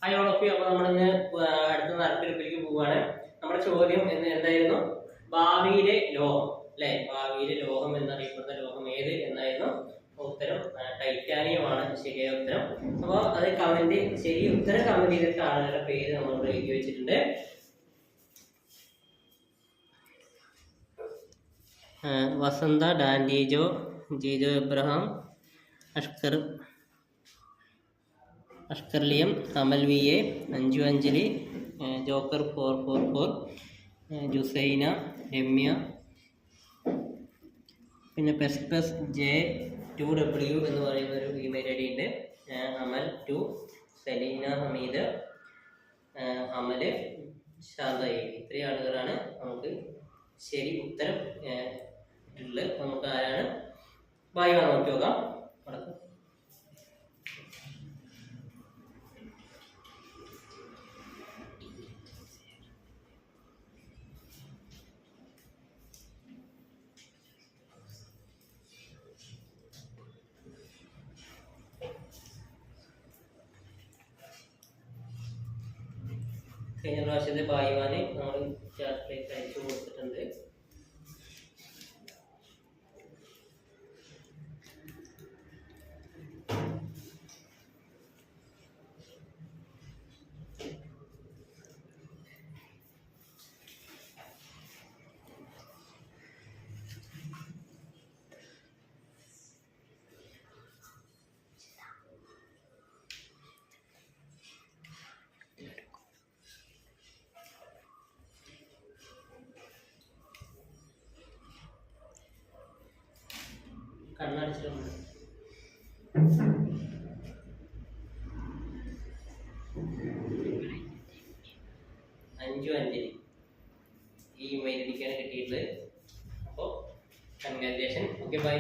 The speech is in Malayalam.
Hi all of U. അപ്പോൾ നമ്മളിന്ന് അടുത്ത നറുക്കെടുപ്പിലേക്ക് പോവുകയാണ്. നമ്മുടെ ചോദ്യം എന്തായിരുന്നു? ഭാവിയിലെ ലോഹം അല്ലെ, ഭാവിയിലെ ലോഹം എന്നറിയപ്പെടുന്ന ലോഹം ഏത് എന്നായിരുന്നു ഉത്തരം. ടൈറ്റാനിയമാണ് ശരിയായ ഉത്തരം. അപ്പോൾ അത് ശരി ഉത്തരം കമന്റ് ചെയ്തിട്ട് ആളുകളുടെ പേര് നമ്മൾ എഴുതി വെച്ചിട്ടുണ്ട്. വസന്ത, ഡാൻഡിജോ, ജിജോ എബ്രഹാം, അഷ്കർലിയം, Amal V A, Anju Anjali, joker 444, Jusaina, Ramya, പിന്നെ പെസ്പെസ് J2W എന്ന് പറയുന്ന ഒരു ഇമെയിൽ ഐ ഡി ഉണ്ട്. അമൽ 2, സലീന ഹമീദ്, അമല്, ശാന്ത. ഇത്രയും ആളുകളാണ് നമുക്ക് ശരി ഉത്തരം ഉള്ളത്. നമുക്ക് ആരാണ് ഭാഗ്യം നോക്കി നോക്കാം. കഴിഞ്ഞ പ്രാവശ്യത്തെ ഭാഗ്യവാന് നമ്മൾ ചാറ്റിലേക്ക് അയച്ചു കൊടുത്തിട്ടുണ്ട്. കണ്ണടച്ചിട്ടുണ്ട്. അഞ്ജു അഞ്ജലി ഈ ഇമെയിൽ ഐഡിക്കാണ് കിട്ടിയിട്ടുള്ളത്. അപ്പോൾ കൺഗ്രാജുലേഷൻ. Okay, by.